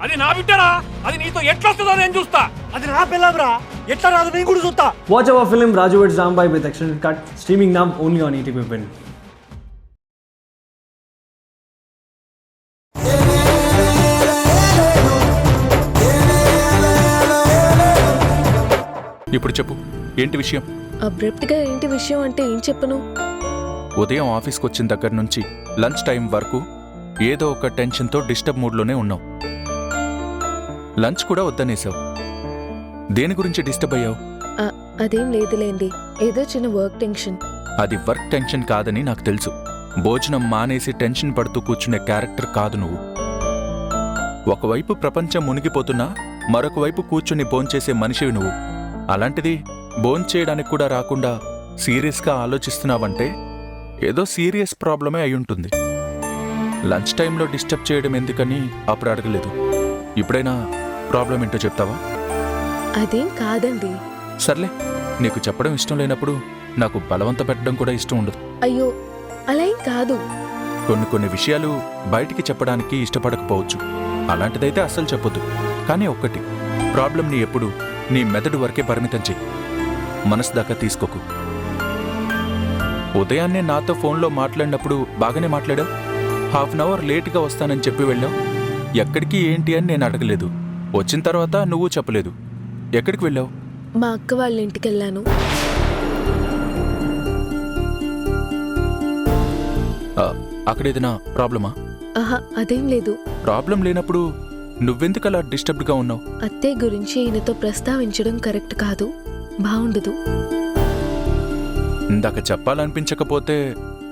అది నా బిడ్డరా, అది నీతో ఎట్లా వస్తుందో నేను చూస్తా. అది నా పిల్లరా, ఎట్లా రాదు నేను కూడా చూస్తా. Watch our film Raju vs. Rambai with extended cut, streaming now only on ETV Win. ఇప్పుడు చెప్పు, ఏంటి విషయం? అబ్రప్ట్గా ఏంటి విషయం అంటే ఏం చెప్పను? ఉదయం ఆఫీస్కి వచ్చిన దగ్గర నుంచి లంచ్ టైం వరకు ఏదో ఒక టెన్షన్తో డిస్టర్బ్ మూడ్లోనే ఉన్నావు. లంచ్ కూడా వద్దనేసావు. దేని గురించి డిస్టర్బ్ అయ్యావు? అదేం లేదులేండి, ఏదో చిన్న వర్క్ టెన్షన్. అది వర్క్ టెన్షన్ కాదని నాకు తెలుసు. భోజనం మానేసి టెన్షన్ పడుతూ కూర్చునే క్యారెక్టర్ కాదు నువ్వు. ఒకవైపు ప్రపంచం మునిగిపోతున్నా మరొక వైపు కూర్చుని భోంచేసే మనిషివి నువ్వు. అలాంటిది భోంచేయడానికి కూడా రాకుండా సీరియస్గా ఆలోచిస్తున్నావంటే ఏదో సీరియస్ ప్రాబ్లమే అయ్యుంటుంది. లంచ్ టైంలో డిస్టర్బ్ చేయడం ఎందుకని అప్పుడు అడగలేదు. ఇప్పుడైనా ప్రాబ్లం ఏంటో చెప్తావా? అదేం కాదండి. సర్లే, నీకు చెప్పడం ఇష్టం లేనప్పుడు నాకు బలవంత పెట్టడం కూడా ఇష్టం ఉండదు. అయ్యో, అలా ఏం కాదు. కొన్ని విషయాలు బయటికి చెప్పడానికి ఇష్టపడకపోవచ్చు. అలాంటిదైతే అస్సలు చెప్పొద్దు. కానీ ఒక్కటి, ప్రాబ్లంని ఎప్పుడు నీ మెదడు వరకే పరిమితం చెయ్యి. మనసు దాకా తీసుకోకు. ఉదయాన్నే నాతో ఫోన్లో మాట్లాడినప్పుడు బాగానే మాట్లాడావు. హాఫ్ అన్ అవర్ లేటుగా వస్తానని చెప్పి వెళ్ళావు. ఎక్కడికి ఏంటి అని నేను అడగలేదు. వచ్చిన తర్వాత నువ్వు చెప్పలేదు. ఎక్కడికి వెళ్ళావు? మా అక్క వాళ్ళ ఇంటికి వెళ్ళాను. అక్కడేదైనా ప్రాబ్లమా? ఆహా, అదేం లేదు. ప్రాబ్లం లేనప్పుడు నువ్వెందుకలా డిస్టర్బ్డ్గా ఉన్నావు? అత్తయ్య గురించి ఈయనతో ప్రస్తావించడం కరెక్ట్ కాదు, బాగుండదు. ఇందాక చెప్పాలనిపించకపోతే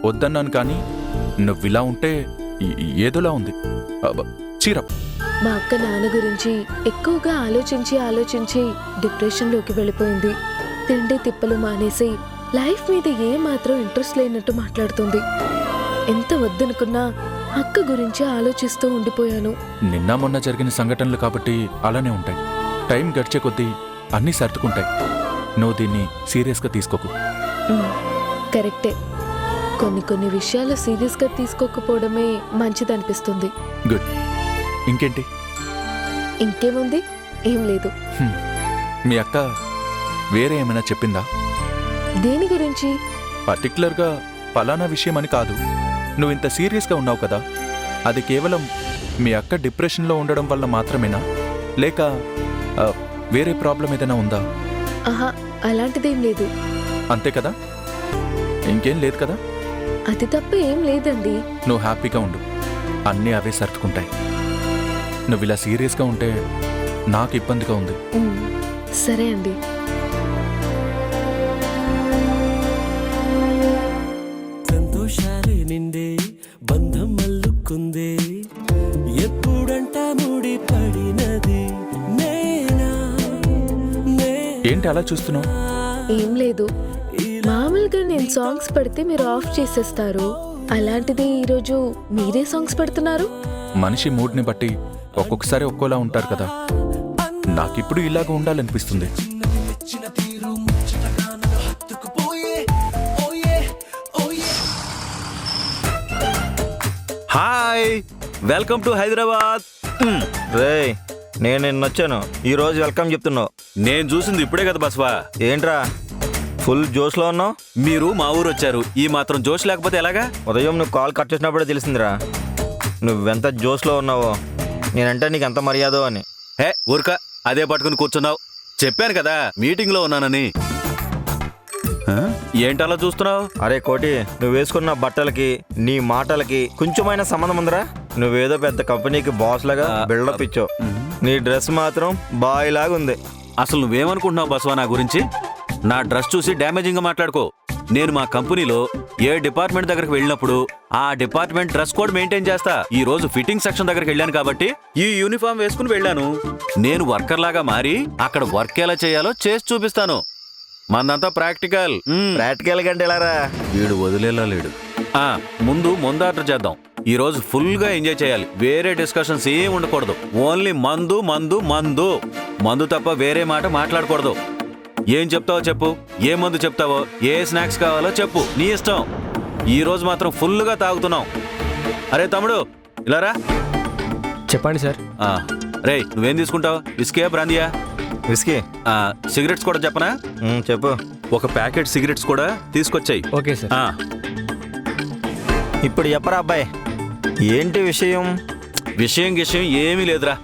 వద్దన్నాను, కానీ నువ్విలా ఉంటే ఏదోలా ఉంది. చీరప్. మా అక్క నాన్న గురించి ఎక్కువగా ఆలోచించి డిప్రెషన్లోకి వెళ్ళిపోయింది. తిండి తిప్పలు మానేసి లైఫ్ మీద ఏమాత్రం ఇంట్రెస్ట్ లేనట్టు మాట్లాడుతుంది. ఎంత వద్దనుకున్నా అక్క గురించి ఆలోచిస్తూ ఉండిపోయాను. నిన్న మొన్న జరిగిన సంఘటనలు కాబట్టి అలానే ఉంటాయి. టైం గడిచే కొద్దీ అన్నీ సర్దుకుంటాయి. నువ్వు దీన్ని సీరియస్గా తీసుకోకు. కరెక్టే. కొన్ని విషయాలు సీరియస్గా తీసుకోకపోవడమే మంచిదనిపిస్తుంది. గుడ్. ఇంకేంటి? ఇంకేముంది, ఏం లేదు. మీ అక్క వేరే ఏమైనా చెప్పిందా? దేని గురించి? పర్టికులర్గా పలానా విషయం అని కాదు. నువ్వు ఇంత సీరియస్గా ఉన్నావు కదా, అది కేవలం మీ అక్క డిప్రెషన్లో ఉండడం వల్ల మాత్రమేనా, లేక వేరే ప్రాబ్లం ఏదైనా ఉందా? ఆహా, అలాంటిదేం లేదు. అంతే కదా? ఇంకేం లేదు కదా? అది తప్ప ఏం లేదండి. నువ్వు హ్యాపీగా ఉండు, అన్నీ అవే సర్దుకుంటాయి. నువ్వు ఇలా సీరియస్గా ఉంటే నాకు ఇబ్బందిగా ఉంది. సరే అండి. సంతోషాలే నిండే బంధం మల్లుకుందే, ఎప్పుడంట ముడి పడినది నేనా. ఏంటి అలా చూస్తున్నావు? ఏం లేదు, మామూలుగా నేను సాంగ్స్ పెడితే మీరు ఆఫ్ చేసేస్తారు. అలాంటిది ఈరోజు మీరే సాంగ్స్ పెడుతున్నారు. మనిషి మూడ్ని బట్టి ఒక్కొక్కసారి ఒక్కోలా ఉంటారు కదా. నాకిప్పుడు ఇలాగ ఉండాలనిపిస్తుంది. Hi, welcome to Hyderabad. రే, నేను నిన్నొచ్చాను, ఈరోజు వెల్కమ్ చెప్తున్నావు. నేను చూసింది ఇప్పుడే కదా బస్వా. ఏంట్రా ఫుల్ జోష్లో ఉన్నావు? మీరు మా ఊరు వచ్చారు, ఈ మాత్రం జోష్ లేకపోతే ఎలాగా? ఉదయం నువ్వు కాల్ కట్ చేసినప్పుడే తెలిసిందిరా నువ్వెంత జోష్లో ఉన్నావో, నేనంటే నీకు ఎంత మర్యాదో అని. హే ఊరుక, అదే పట్టుకుని కూర్చున్నావు. చెప్పాను కదా మీటింగ్లో ఉన్నానని. ఏంటలా చూస్తున్నావు? అరే కోటి, నువ్వు వేసుకున్న బట్టలకి నీ మాటలకి కొంచెమైనా సంబంధం ఉందిరా? నువ్వేదో పెద్ద కంపెనీకి బాస్ లాగా బిల్డప్ ఇచ్చావు. నీ డ్రెస్ మాత్రం బాయ్ లాగా ఉంది. అసలు నువ్వేమనుకుంటున్నావు బస్వా నా గురించి? నా డ్రెస్ చూసి డ్యామేజింగ్ గా మాట్లాడుకో. నేను మా కంపెనీలో ఏ డిపార్ట్మెంట్ దగ్గరకు వెళ్ళినప్పుడు ఆ డిపార్ట్మెంట్ డ్రెస్ కోడ్ మెయింటైన్ చేస్తా. ఈ రోజు ఫిట్టింగ్ సెక్షన్ దగ్గరికి వెళ్ళాను కాబట్టి ఈ యూనిఫామ్ వేసుకుని వెళ్ళాను. నేను వర్కర్ లాగా మారి అక్కడ వర్క్ ఎలా చేయాలో చేసి చూపిస్తాను. మందంతా ప్రాక్టికల్. ప్రాక్టికల్ కంటే ఎలారా? వీడు వదిలేలా లేడు. ముందు ఆర్డర్ చేద్దాం. ఈ రోజు ఫుల్ గా ఎంజాయ్ చేయాలి. వేరే డిస్కషన్స్ ఏం ఉండకూడదు. ఓన్లీ మందు మందు మందు మందు తప్ప వేరే మాట మాట్లాడకూడదు. ఏం చెప్తావో చెప్పు, ఏ మందు చెప్తావో, ఏ స్నాక్స్ కావాలో చెప్పు, నీ ఇష్టం. ఈ రోజు మాత్రం ఫుల్గా తాగుతున్నాం. అరే తమ్ముడు, ఇలారా. చెప్పండి సార్. రేయ్ నువ్వేం తీసుకుంటావు? విస్కీయా బ్రాందియా? విస్కీ. సిగరెట్స్ కూడా చెప్పనా? చెప్పు. ఒక ప్యాకెట్ సిగరెట్స్ కూడా తీసుకొచ్చాయి. Okay sir. ఇప్పుడు చెప్పరా అబ్బాయి, ఏంటి విషయం? విషయం ఏమీ లేదురా.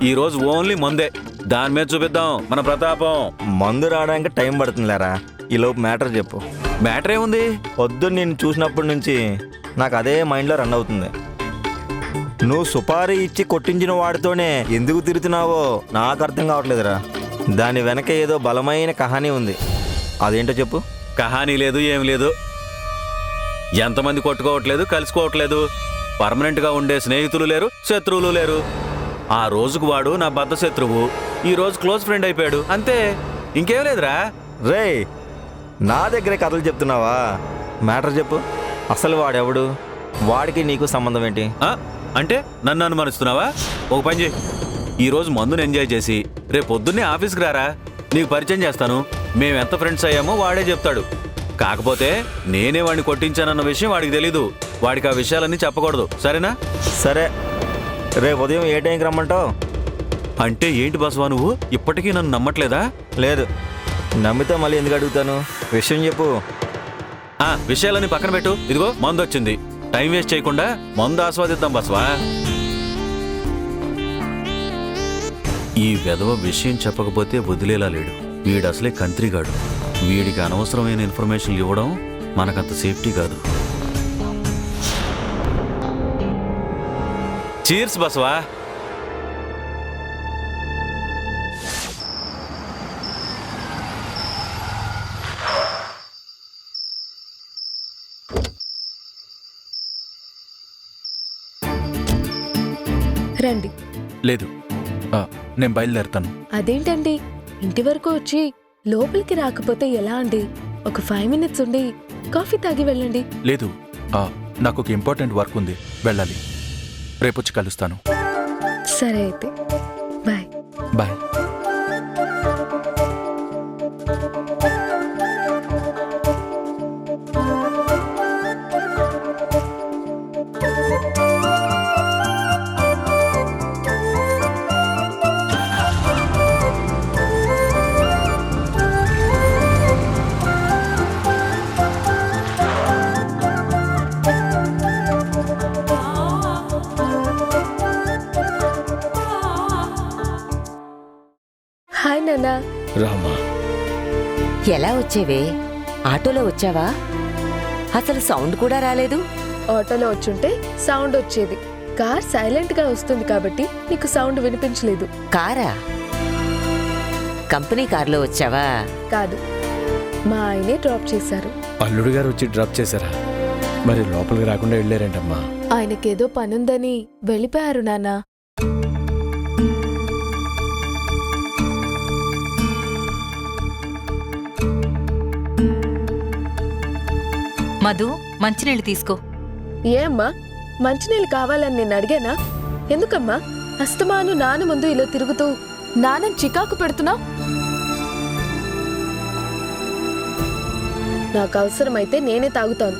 ఈ రోజు ఓన్లీ మందే, దాని మీద చూపిద్దాం మన ప్రతాపం. మందు రావడానికి టైం పడుతుందిలేరా, ఈలోపు మ్యాటర్ చెప్పు. మ్యాటర్ ఏముంది? పొద్దున్న నేను చూసినప్పటి నుంచి నాకు అదే మైండ్లో రన్ అవుతుంది. నువ్వు సుపారీ ఇచ్చి కొట్టించిన వాడితోనే ఎందుకు తిరుగుతున్నావో నాకు అర్థం కావట్లేదురా. దాని వెనక ఏదో బలమైన కహానీ ఉంది, అదేంటో చెప్పు. కహానీ లేదు, ఏం లేదు. ఎంతమంది కొట్టుకోవట్లేదు, కలుసుకోవట్లేదు. పర్మనెంట్గా ఉండే స్నేహితులు లేరు, శత్రువులు లేరు. ఆ రోజుకు వాడు నా బద్ద శత్రువు, ఈ రోజు క్లోజ్ ఫ్రెండ్ అయిపోయాడు, అంతే. ఇంకేం లేదురా. రేయ్, నా దగ్గరే కథలు చెప్తున్నావా? మ్యాటర్ చెప్పు. అసలు వాడెవడు? వాడికి నీకు సంబంధం ఏంటి? అంటే నన్ను అనుమానిస్తున్నావా? ఒక పని చేయి, ఈరోజు మందుని ఎంజాయ్ చేసి రేపు పొద్దున్నే ఆఫీస్కి రారా, నీకు పరిచయం చేస్తాను. మేమెంత ఫ్రెండ్స్ అయ్యామో వాడే చెప్తాడు. కాకపోతే నేనే వాడిని కొట్టించానన్న విషయం వాడికి తెలీదు. వాడికి ఆ విషయాలన్నీ చెప్పకూడదు, సరేనా? సరే, రేపు ఉదయం ఏ టైంకి రమ్మంటావు? అంటే ఏంటి బసవా, నువ్వు ఇప్పటికీ నన్ను నమ్మట్లేదా? లేదు, నమ్మితే మళ్ళీ ఎందుకు అడుగుతాను? విషయం చెప్పు. విషయాలన్నీ పక్కన పెట్టు. ఇదిగో మందు వచ్చింది, టైం వేస్ట్ చేయకుండా మందు ఆస్వాదిద్దాం బసవా. ఈ వెధవ విషయం చెప్పకపోతే వదిలేలా లేడు. వీడు అసలే కంత్రిగాడు. వీడికి అనవసరమైన ఇన్ఫర్మేషన్లు ఇవ్వడం మనకంత సేఫ్టీ కాదు. చీర్స్ బసవా. రండి. లేదు, నేను బయలుదేరుతాను. అదేంటండి, ఇంటి వరకు వచ్చి లోపలికి రాకపోతే ఎలా అండి? ఒక 5 minutes ఉండి కాఫీ తాగి వెళ్ళండి. లేదు, నాకు ఒక ఇంపార్టెంట్ వర్క్ ఉంది, వెళ్ళాలి. రేపొచ్చి కలుస్తాను. సరే అయితే, బాయ్. బాయ్. హాయ్ నాన్నా. రామా, ఎలా వచ్చేవే? ఆటోలో వచ్చావా? అసలు సౌండ్ కూడా రాలేదు. ఆటోలో వచ్చుంటే సౌండ్ వచ్చేది. కార్ సైలెంట్ గా వస్తుంది కాబట్టి నీకు సౌండ్ వినిపించలేదు. కారా? కంపెనీ కార్లో వచ్చావా? కాదు, మా ఆయనే డ్రాప్ చేశారు. అల్లుడు గారు వచ్చి డ్రాప్ చేశారా? మరి లోపలికి రాకుండా వెళ్ళారేంటమ్మా? ఆయనకేదో పనుందని వెళ్ళిపోయారు నాన్నా. మధు, మంచినీళ్ళు తీసుకో. ఏ అమ్మా, మంచినీళ్ళు కావాలని నేను అడిగానా? ఎందుకమ్మా అస్తమాను నాన్న ముందు ఇలా తిరుగుతూ నాన్నని చికాకు పెడుతున్నావు? నాకు అవసరమైతే నేనే తాగుతాను.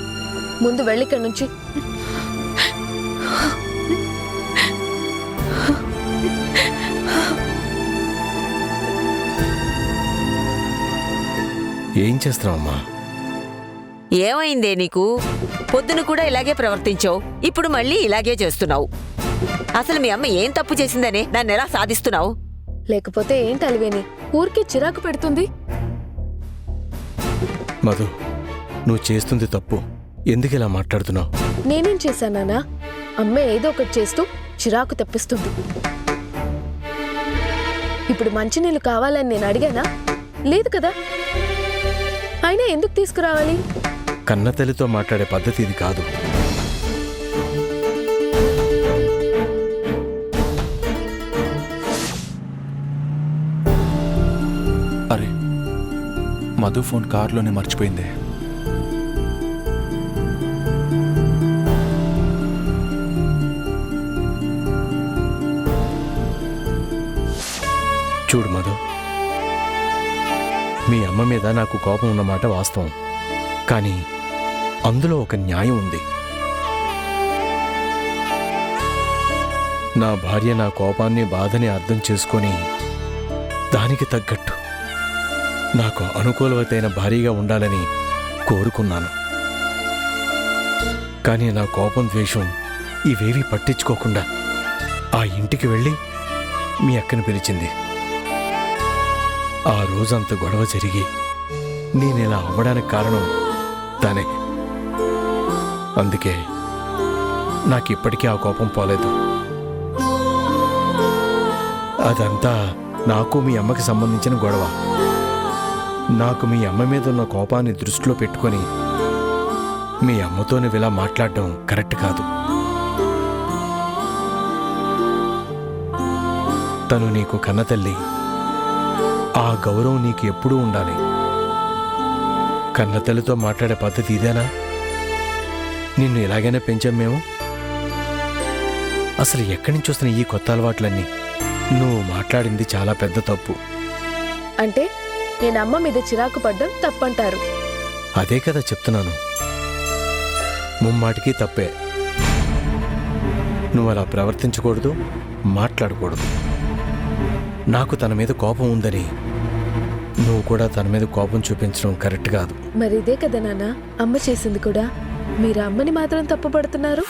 ముందు వెళ్ళిక్కడి నుంచి. ఏం చేస్తున్నావమ్మా? ఏమైందే నీకు? పొద్దున కూడా ఇలాగే ప్రవర్తించావు, ఇప్పుడు మళ్ళీ ఇలాగే చేస్తున్నావు. అసలు మీ అమ్మ ఏం తప్పు చేసిందనే దాన్ని ఎలా సాధిస్తున్నావు? లేకపోతే ఏంటి అలివేని ఊరికి చిరాకు పెడుతుంది? మధు, నువ్వు చేస్తుంది తప్పు. ఎందుకు ఇలా మాట్లాడుతున్నావు? నేనేం చేశానా? అమ్మ ఏదో ఒకటి చేస్తూ చిరాకు తెప్పిస్తుంది. ఇప్పుడు మంచినీళ్ళు కావాలని నేను అడిగానా? లేదు కదా. అయినా ఎందుకు తీసుకురావాలి? కన్నతల్లితో మాట్లాడే పద్ధతి ఇది కాదు. అరే, మధు ఫోన్ కార్లోనే మర్చిపోయిందే. చూడు మధు, మీ అమ్మ మీద నాకు కోపం ఉన్నమాట వాస్తవం, కానీ అందులో ఒక న్యాయం ఉంది. నా భార్య నా కోపాన్ని బాధని అర్థం చేసుకొని దానికి తగ్గట్టు నాకు అనుకూలవతైన భార్యగా ఉండాలని కోరుకున్నాను. కానీ నా కోపం ద్వేషం ఇవేవీ పట్టించుకోకుండా ఆ ఇంటికి వెళ్ళి మీ అక్కని పిలిచింది. ఆ రోజంత గొడవ జరిగి నేనిలా అవ్వడానికి కారణం తనే. అందుకే నాకిప్పటికీ ఆ కోపం పోలేదు. అదంతా నాకు మీ అమ్మకి సంబంధించిన గొడవ. నాకు మీ అమ్మ మీద ఉన్న కోపాన్ని దృష్టిలో పెట్టుకొని మీ అమ్మతో నువ్వు ఇలా మాట్లాడడం కరెక్ట్ కాదు. తను నీకు కన్నతల్లి. ఆ గౌరవం నీకు ఎప్పుడూ ఉండాలి. కన్నతల్లితో మాట్లాడే పద్ధతి ఇదేనా? నిన్ను ఇలాగైనా పెంచాం మేము? అసలు ఎక్కడి నుంచి వస్తున్న ఈ కొత్త అలవాట్లన్నీ? నువ్వు మాట్లాడింది చాలా పెద్ద తప్పు. అంటే నేను అమ్మ మీద చిరాకు పడ్డం తప్పంటారు? అదే కదా చెప్తున్నాను. ముమ్మాటికి తప్పే. నువ్వు అలా ప్రవర్తించకూడదు, మాట్లాడకూడదు. నాకు తన మీద కోపం ఉందని నువ్వు కూడా తన మీద కోపం చూపించడం కరెక్ట్ కాదు. మరి ఇదే కదా నాన్న అమ్మ చేసింది కూడా. మీరు అమ్మని మాత్రం తప్పుపడుతున్నారు.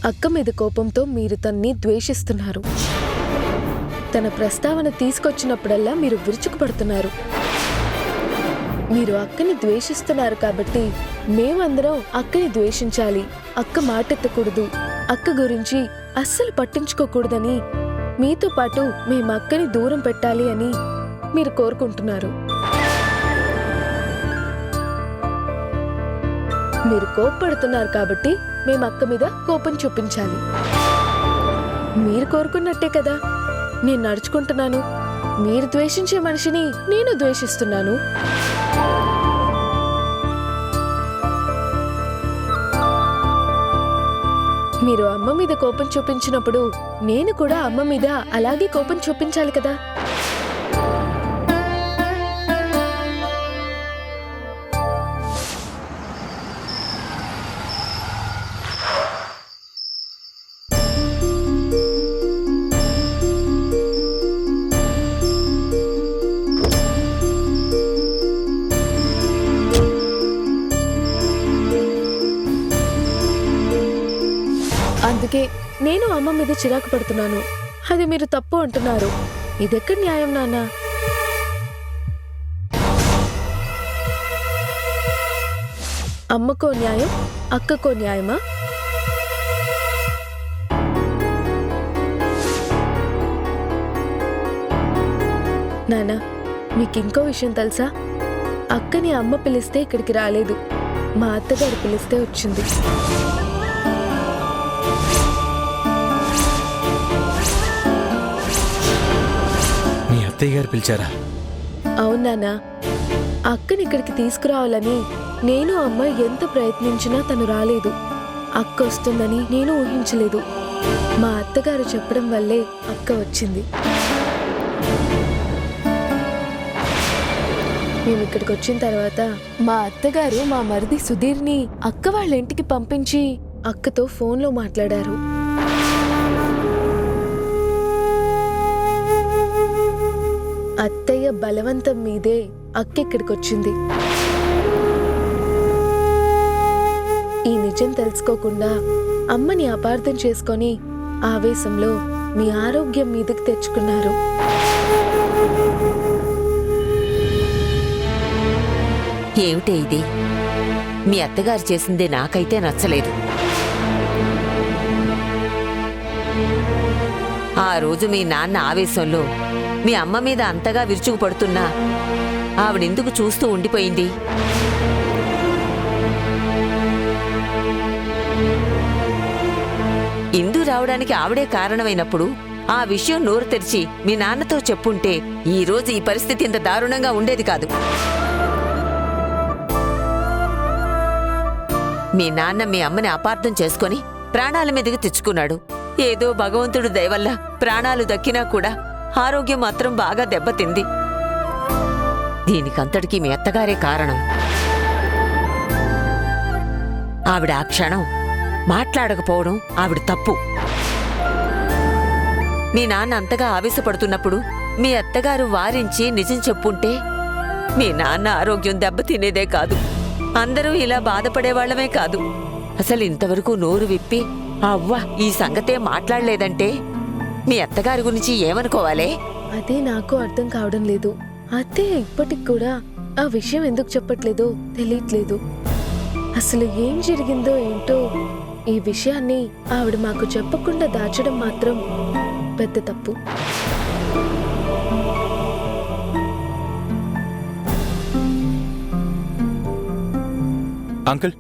అక్క మీద కోపంతో మీరు తన్ని ద్వేషిస్తున్నారు. తన ప్రస్తావన తీసుకొచ్చినప్పుడల్లా మీరు విరుచుకుపడుతున్నారు. మీరు అక్కని ద్వేషిస్తున్నారు కాబట్టి మేమందరం అక్కని ద్వేషించాలి, అక్క మాటెత్తకూడదు, అక్క గురించి అస్సలు పట్టించుకోకూడదని, మీతో పాటు మేము అక్కని దూరం పెట్టాలి అని మీరు కోరుకుంటున్నారు. మీరు కోప్పడుతున్నారు కాబట్టి మేము అక్క మీద కోపం చూపించాలి. మీరు కోరుకున్నట్టే కదా నేను నడుచుకుంటున్నాను. మీరు ద్వేషించే మనిషిని నేను ద్వేషిస్తున్నాను. మీరు అమ్మ మీద కోపం చూపించినప్పుడు నేను కూడా అమ్మ మీద అలాగే కోపం చూపించాలి కదా. అందుకే నేను అమ్మ మీద చిరాకు పడుతున్నాను. అది మీరు తప్పు అంటున్నారు. ఇదెక్కడ న్యాయం నాన్న? అమ్మకో న్యాయం, అక్కకో న్యాయమా? నాన్న మీకు ఇంకో విషయం తెలుసా? అక్కని అమ్మ పిలిస్తే ఇక్కడికి రాలేదు, మా అత్తగారు పిలిస్తే వచ్చింది. అత్తయ్య గారు పిలిచారా? అవునానా, అక్కని ఇక్కడికి తీసుకురావాలని నేను అమ్మ ఎంత ప్రయత్నించినా తను రాలేదు. అక్క వస్తుందని నేను ఊహించలేదు. మా అత్తగారు చెప్పడం వల్లే అక్క వచ్చింది. మేము ఇక్కడికి వచ్చిన తర్వాత మా అత్తగారు మా మరిది సుధీర్ని అక్క వాళ్ళ ఇంటికి పంపించి అక్కతో ఫోన్లో మాట్లాడారు. అత్తయ్య బలవంతం మీదే అక్క ఇక్కడికి వచ్చింది. ఈ నిజం తెలుసుకోకుండా అమ్మని అపార్థం చేసుకొని ఆవేశంలో మీ ఆరోగ్యం మీదకి తెచ్చుకున్నారు. ఏమిటే ఇది? మీ అత్తగారు చేసింది నాకైతే నచ్చలేదు. ఆ రోజు మీ నాన్న ఆవేశంలో మీ అమ్మ మీద అంతగా విరుచుకుపడుతున్నా ఆవిడెందుకు చూస్తూ ఉండిపోయింది? ఇందు రావడానికి ఆవిడే కారణమైనప్పుడు ఆ విషయం నోరు తెరిచి మీ నాన్నతో చెప్పుంటే ఈ రోజు ఈ పరిస్థితి ఇంత దారుణంగా ఉండేది కాదు. మీ నాన్న మీ అమ్మని అపార్థం చేసుకొని ప్రాణాల మీదకి తెచ్చుకున్నాడు. ఏదో భగవంతుడు దయవల్ల ప్రాణాలు దక్కినా కూడా ఆరోగ్యం మాత్రం బాగా దెబ్బతింది. దీనికంతటికీ మీ అత్తగారే కారణం. ఆవిడ ఆ క్షణం మాట్లాడకపోవడం ఆవిడ తప్పు. మీ నాన్న అంతగా ఆవేశపడుతున్నప్పుడు మీ అత్తగారు వారించి నిజం చెప్పుంటే మీ నాన్న ఆరోగ్యం దెబ్బతినేదే కాదు, అందరూ ఇలా బాధపడేవాళ్లమే కాదు. అసలు ఇంతవరకు నోరు విప్పి అవ్వ ఈ సంగతే మాట్లాడలేదంటే మీ అత్తగారి గురించి ఏమనుకోవాలే? అదే నాకు అర్థం కావడం లేదు. అత్తయ్య ఇప్పటికి కూడా ఆ విషయం ఎందుకు చెప్పట్లేదో తెలియట్లేదు. అసలు ఏం జరిగిందో ఏంటో ఈ విషయాన్ని ఆవిడ మాకు చెప్పకుండా దాచడం మాత్రం పెద్ద తప్పు. అంకుల్,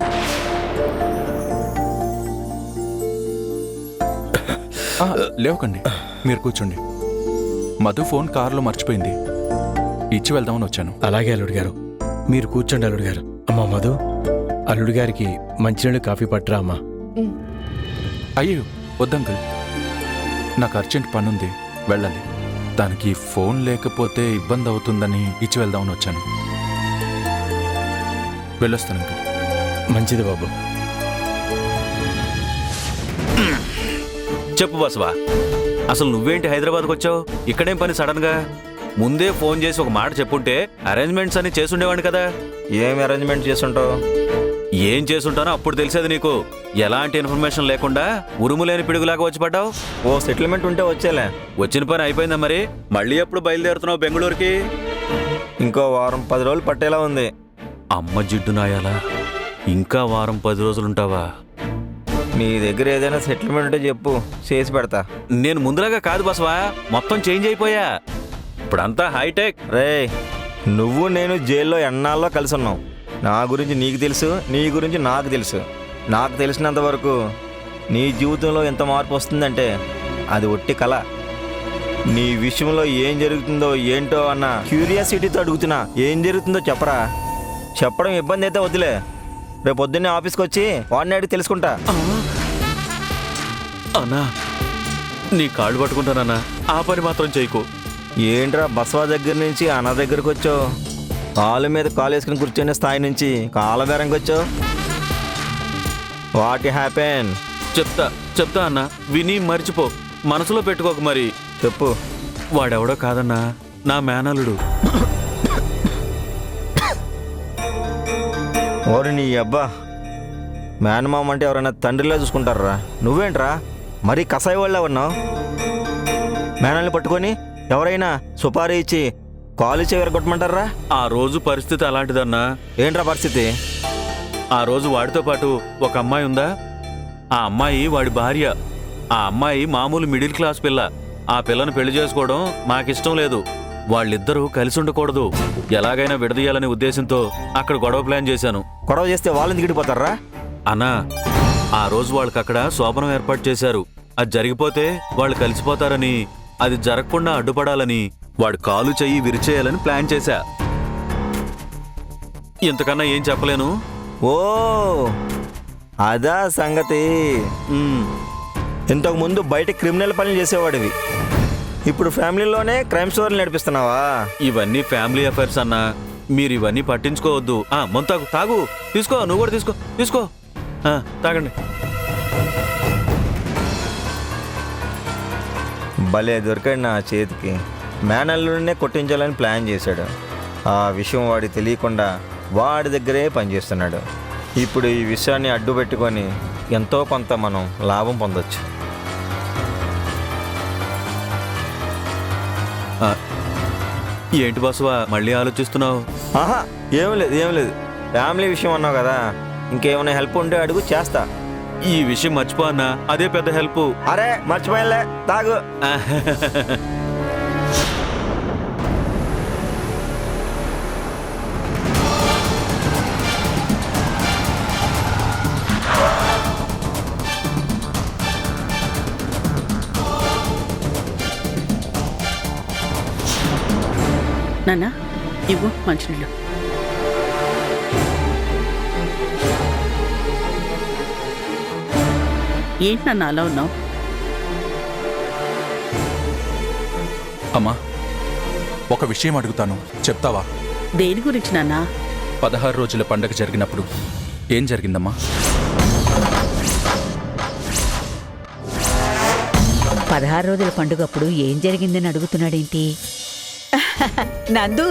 లేవకండి, మీరు కూర్చోండి. మధు ఫోన్ కారులో మర్చిపోయింది, ఇచ్చి వెళ్దామని వచ్చాను. అలాగే అల్లుడు గారు, మీరు కూర్చోండి అల్లుడు గారు. అమ్మా మధు, అల్లుడు గారికి మంచినీళ్ళు కాఫీ పట్టరా అమ్మా. అయ్యో వద్దంకుల్, నాకు అర్జెంట్ పనుంది, వెళ్ళాలి. దానికి ఫోన్ లేకపోతే ఇబ్బంది అవుతుందని ఇచ్చి వెళ్దామని వచ్చాను. వెళ్ళొస్తాను అంకుల్. మంచిది బాబు. చెప్పు బసవా, అసలు నువ్వేంటి హైదరాబాద్కి వచ్చావు? ఇక్కడేం పని సడన్ గా? ముందే ఫోన్ చేసి ఒక మాట చెప్పుంటే అరేంజ్మెంట్స్ అని చేసుండేవాడిని కదా. ఏం అరేంజ్మెంట్ చేస్తుంటావు? ఏం చేసుంటానో అప్పుడు తెలిసేది నీకు. ఎలాంటి ఇన్ఫర్మేషన్ లేకుండా ఉరుములేని పిడుగులాగా వచ్చి పడ్డావు. ఓ సెటిల్మెంట్ ఉంటే వచ్చేలే. వచ్చిన పని అయిపోయిందా మరి? మళ్ళీ ఎప్పుడు బయలుదేరుతున్నావు బెంగళూరుకి? ఇంకో వారం 10 రోజులు పట్టేలా ఉంది. అమ్మ జిడ్డు నాయాలా, ఇంకా వారం 10 రోజులుంటావా? నీ దగ్గర ఏదైనా సెటిల్మెంట్ ఉంటే చెప్పు, చేసి పెడతా. నేను ముందులాగా కాదు బసవా, మొత్తం చేంజ్ అయిపోయా. ఇప్పుడంతా హైటెక్. రే, నువ్వు నేను జైల్లో ఎన్నాళ్ళలో కలిసి ఉన్నావు. నా గురించి నీకు తెలుసు, నీ గురించి నాకు తెలుసు. నాకు తెలిసినంత వరకు నీ జీవితంలో ఎంత మార్పు వస్తుందంటే అది ఒట్టి కళ. నీ విషయంలో ఏం జరుగుతుందో ఏంటో అన్న క్యూరియాసిటీతో అడుగుతున్నా. ఏం జరుగుతుందో చెప్పరా. చెప్పడం ఇబ్బంది అయితే వద్దులే, రేపు పొద్దున్నే ఆఫీస్కి వచ్చి వాడిని అడిగి తెలుసుకుంటా. అన్నా, నీ కాళ్ళు పట్టుకుంటానన్నా, ఆ పని మాత్రం చేయకు. ఏంట్రా బసవా దగ్గర నుంచి అన్న దగ్గరకు వచ్చావు? కాలు మీద కాలు వేసుకుని కూర్చొని స్థాయి నుంచి కాళ్ళ బేరంకి వచ్చావు. What happen? చెప్తా అన్నా, విని మర్చిపో, మనసులో పెట్టుకోకు. మరి చెప్పు. వాడెవడో కాదన్నా, నా మేనల్లుడు. ఓరి నీ అబ్బా, మేనమామ అంటే ఎవరైనా తండ్రిలో చూసుకుంటారా? నువ్వేంట్రా మరీ కసాయి వాళ్ళ ఉన్నావు? మేనల్ని పట్టుకొని ఎవరైనా సుపారీ ఇచ్చి కాలు చెవిరగొట్టమంటారా? ఆ రోజు పరిస్థితి అలాంటిదన్నా. ఏంట్రా పరిస్థితి? ఆ రోజు వాడితో పాటు ఒక అమ్మాయి ఉందా, ఆ అమ్మాయి వాడి భార్య. ఆ అమ్మాయి మామూలు మిడిల్ క్లాస్ పిల్ల. ఆ పిల్లను పెళ్లి చేసుకోవడం మాకిష్టం లేదు. వాళ్ళిద్దరూ కలిసి ఉండకూడదు, ఎలాగైనా విడదీయాలనే ఉద్దేశంతో అక్కడ గొడవ ప్లాన్ చేశాను. గొడవ చేస్తే వాళ్ళని దిగిడిపోతారా? అన్నా, ఆ రోజు వాళ్ళకి అక్కడ శోభనం ఏర్పాటు చేశారు. అది జరిగిపోతే వాళ్ళు కలిసిపోతారని, అది జరగకుండా అడ్డుపడాలని వాడు కాలు చెయ్యి విరిచేయాలని ప్లాన్ చేశా. ఇంతకన్నా ఏం చెప్పలేను. ఓ అదా సంగతి. ఇంతకు ముందు బయట క్రిమినల్ పనులు చేసేవాడివి, ఇప్పుడు ఫ్యామిలీలోనే క్రైమ్ స్టోరీలు నడిపిస్తున్నావా? ఇవన్నీ ఫ్యామిలీ అఫైర్స్ అన్నా, మీరు ఇవన్నీ పట్టించుకోవద్దు. మొంతాగు తాగు, తీసుకో, నువ్వు కూడా తీసుకో. తాగండి. భలే దొరికాడు నా చేతికి. మేనల్లుడినే కొట్టించాలని ప్లాన్ చేశాడు. ఆ విషయం వాడికి తెలియకుండా వాడి దగ్గరే పనిచేస్తున్నాడు. ఇప్పుడు ఈ విషయాన్ని అడ్డు పెట్టుకొని ఎంతో కొంత మనం లాభం పొందొచ్చు. ఏంటి బసవా మళ్ళీ ఆలోచిస్తున్నావు? ఆహా, ఏం లేదు. ఫ్యామిలీ విషయం అన్నావు కదా, ఇంకేమైనా హెల్ప్ ఉంటే అడుగు, చేస్తా. ఈ విషయం మర్చిపో అన్నా, అదే పెద్ద హెల్ప్. అరే మర్చిపోయలే, తాగు. నాన్న ఇవ్వు మంచినీళ్ళు. ఏంటి నాన్న అలా ఉన్నావు? అమ్మా, ఒక విషయం అడుగుతాను, చెప్తావా? దేని గురించి నాన్న? 16 రోజుల పండగ జరిగినప్పుడు ఏం జరిగిందమ్మా? 16 రోజుల పండుగప్పుడు ఏం జరిగిందని అడుగుతున్నాడేంటి? నందు,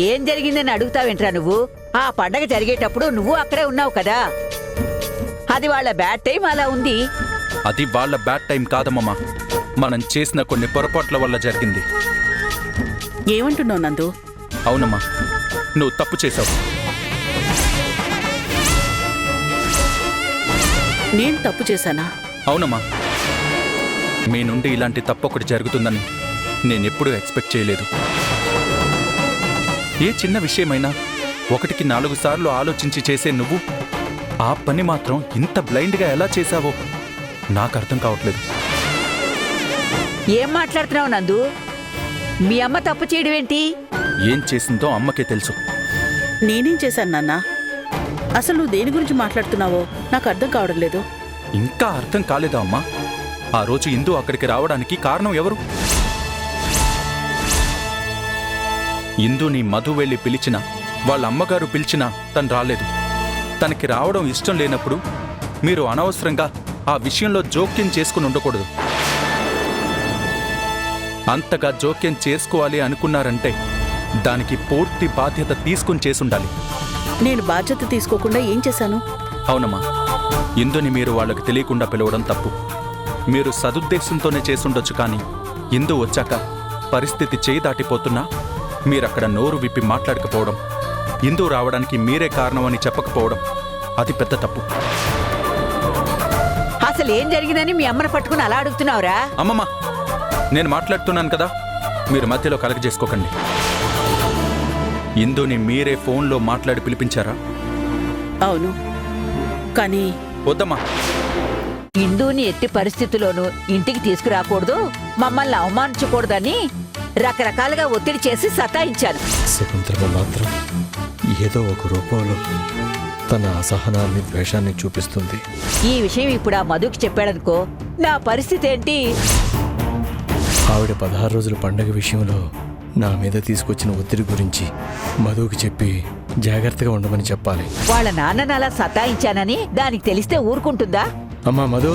ఏం జరిగిందని అడుగుతావేంట్రా నువ్వు? ఆ పండగ జరిగేటప్పుడు నువ్వు అక్కడే ఉన్నావు కదా. అది వాళ్ళ బ్యాడ్ టైం అలా ఉంది. అది వాళ్ళ బ్యాడ్ టైం కాదమ్మా, మనం చేసిన కొన్ని పొరపాట్ల వల్ల జరిగింది. ఏమంటున్నావు నందు? అవునమ్మా, నువ్వు తప్పు చేశావు. నేను తప్పు చేశానా? అవునమ్మా, మీ నుండి ఇలాంటి తప్పు ఒకటి జరుగుతుందని నేనెప్పుడూ ఎక్స్పెక్ట్ చేయలేదు. ఏ చిన్న విషయమైనా 1కి 4 సార్లు ఆలోచించి చేసే నువ్వు ఆ పని మాత్రం ఇంత బ్లైండ్గా ఎలా చేశావో నాకు అర్థం కావట్లేదు. ఏం మాట్లాడుతున్నావు నందు? మీ అమ్మ తప్పు చేయడం ఏంటి? ఏం చేసిందో అమ్మకే తెలుసు. నేనేం చేశాను నాన్న? అసలు నువ్వు దేని గురించి మాట్లాడుతున్నావో నాకు అర్థం కావడం లేదు. ఇంకా అర్థం కాలేదా అమ్మా? ఆ రోజు ఇందు అక్కడికి రావడానికి కారణం ఎవరు? ఇందుని మధు వెళ్ళి పిలిచినా, వాళ్ళ అమ్మగారు పిలిచినా తను రాలేదు. తనకి రావడం ఇష్టం లేనప్పుడు మీరు అనవసరంగా ఆ విషయంలో జోక్యం చేసుకుని ఉండకూడదు. అంతగా జోక్యం చేసుకోవాలి అనుకున్నారంటే దానికి పూర్తి బాధ్యత తీసుకుని చేసుండాలి. నేను బాధ్యత తీసుకోకుండా ఏం చేశాను? అవునమ్మా, ఇందుని మీరు వాళ్ళకి తెలియకుండా పిలవడం తప్పు. మీరు సదుద్దేశంతోనే చేసుండొచ్చు, కానీ ఇందు వచ్చాక పరిస్థితి చేయి దాటిపోతున్నా మీరక్కడ నోరు విప్పి మాట్లాడకపోవడం, ఇందు రావడానికి మీరే కారణమని చెప్పకపోవడం అది పెద్ద తప్పు. అసలు ఏం జరిగిందని మీ అమ్మను పట్టుకుని అలా అడుగుతున్నావురా? అమ్మమ్మ, నేను మాట్లాడుతున్నాను కదా, మీరు మధ్యలో కలగజేసుకోకండి. ఇందుని మీరే ఫోన్లో మాట్లాడి పిలిపించారా? అవును, కానీ వద్దమ్మా. ఇందుని ఎట్టి పరిస్థితుల్లోనూ ఇంటికి తీసుకురాకూడదు, మమ్మల్ని అవమానించకూడదని రకరకాలుగా ఒత్తిడి చేసి సతాయించాను. శకుంతల మాత్రం ఏదో ఒక రూపంలో తన అసహనాన్ని, ద్వేషాన్ని చూపిస్తుంది. ఈ విషయం ఇప్పుడు ఆ మధుకి చెప్పాడనుకో, నా పరిస్థితి ఏంటి? ఆవిడ 16 రోజుల పండగ విషయంలో నా మీద తీసుకొచ్చిన ఒత్తిడి గురించి మధుకి చెప్పి జాగ్రత్తగా ఉండమని చెప్పాలి. వాళ్ళ నాన్నని అలా సతాయించానని దానికి తెలిస్తే ఊరుకుంటుందా? అమ్మా మధు,